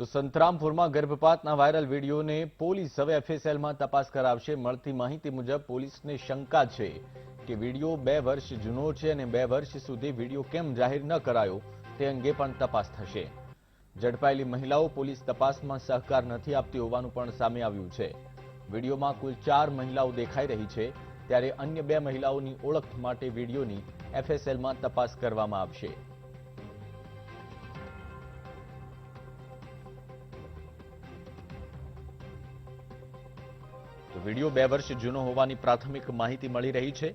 તો સંતરામપુરમાં ગર્ભપાતના વાયરલ વિડીયોને પોલીસ હવે એફએસએલમાં તપાસ કરાવશે। મળતી માહિતી મુજબ પોલીસને શંકા છે કે વિડીયો 2 વર્ષ જૂનો છે અને 2 વર્ષ સુધી વિડીયો કેમ જાહેર ન કરાયો તે અંગે પણ તપાસ થશે। ઝડપાયેલી મહિલાઓ પોલીસ તપાસમાં સહકાર નથી આપતી હોવાનું પણ સામે આવ્યું છે। વિડીયોમાં કુલ 4 મહિલાઓ દેખાઈ રહી છે, ત્યારે અન્ય 2 મહિલાઓની ઓળખ માટે વિડીયોની એફએસએલમાં તપાસ કરવામાં આવશે। તો વિડીયો 2 વર્ષ જૂનો હોવાની પ્રાથમિક માહિતી મળી રહી છે।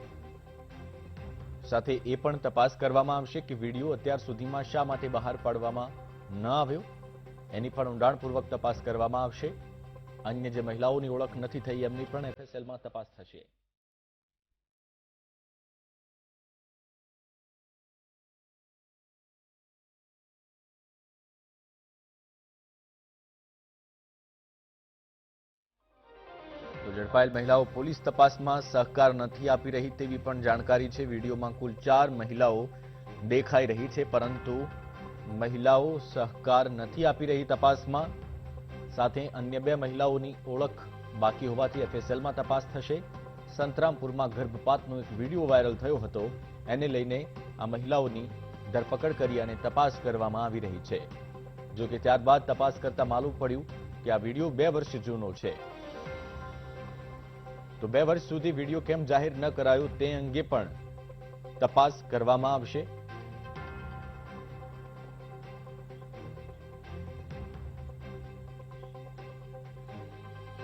સાથે એ પણ તપાસ કરવામાં આવશે કે વિડીયો અત્યાર સુધીમાં શા માટે બહાર પાડવામાં ન આવ્યો, એની પણ ઊંડાણપૂર્વક તપાસ કરવામાં આવશે। અન્ય જે મહિલાઓની ઓળખ નથી થઈ એમની પણ એફએસએલમાં તપાસ થશે। તો ઝડપાયેલ મહિલાઓ પોલીસ તપાસમાં સહકાર નથી આપી રહી તેવી પણ જાણકારી છે। વિડીયોમાં કુલ 4 મહિલાઓ દેખાઈ રહી છે, પરંતુ મહિલાઓ સહકાર નથી આપી રહી તપાસમાં। સાથે અન્ય 2 મહિલાઓની ઓળખ બાકી હોવાથી એફએસએલમાં તપાસ થશે। સંતરામપુરમાં ગર્ભપાતનો એક વિડીયો વાયરલ થયો હતો, એને લઈને આ મહિલાઓની ધરપકડ કરી અને તપાસ કરવામાં આવી રહી છે। જો કે ત્યારબાદ તપાસ કરતા માલુમ પડ્યું કે આ વિડીયો 2 વર્ષ જૂનો છે। તો 2 વર્ષ સુધી વિડીયો કેમ જાહેર ન કરાયો તે અંગે પણ તપાસ કરવામાં આવશે।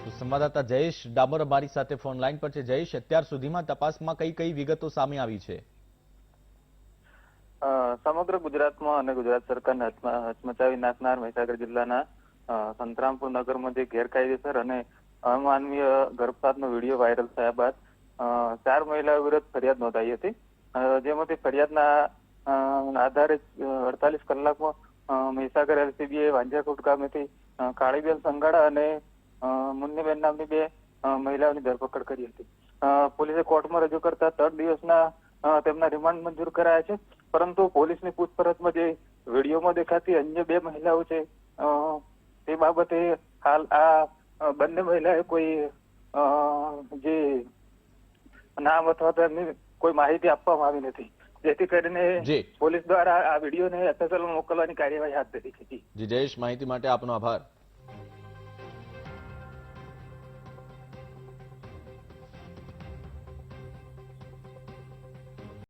તો સંવાદદાતા જયેશ ડામોર અમારી સાથે ફોન લાઈન પર છે। જયેશ, અત્યાર સુધીમાં તપાસમાં કઈ કઈ વિગતો સામે આવી છે? સમગ્ર ગુજરાતમાં અને ગુજરાત સરકારને હચમચાવી નાખનાર મહીસાગર જિલ્લાના સંતરામપુર નગરમાં જે ગેરકાયદેસર અને અમાનવીય ગર્ભપાતનો વિડીયો વાયરલ થયા બાદ 4 મહિલાઓ વિરુદ્ધ ફરિયાદ નોંધાઈ હતી, જેમાંથી ફરિયાદના આધારે 48 કલાકમાં મહીસાગર એલસીબીએ વાંજિયાકોટ ગામેથી કાળીબેન સંગાડા અને મુન્નીબેન નામની 2 મહિલાઓની ધરપકડ કરી હતી। પોલીસે કોર્ટમાં રજૂ કરતા 3 દિવસના તેમના રિમાન્ડ મંજૂર કરાયા છે, પરંતુ પોલીસની પૂછપરછમાં જે વિડીયોમાં દેખાતી અન્ય 2 મહિલાઓ છે તે બાબતે હાલ આ બંને મહિલાએ કોઈ જે નામ અથવા તો એમની કોઈ માહિતી આપવામાં આવી નથી, જેથી કરીને પોલીસ દ્વારા આ વિડીયોને એફએસએલમાં મોકલવાની કાર્યવાહી હાથ ધરી છે। જી જયેશ, માહિતી માટે આપનો આભાર।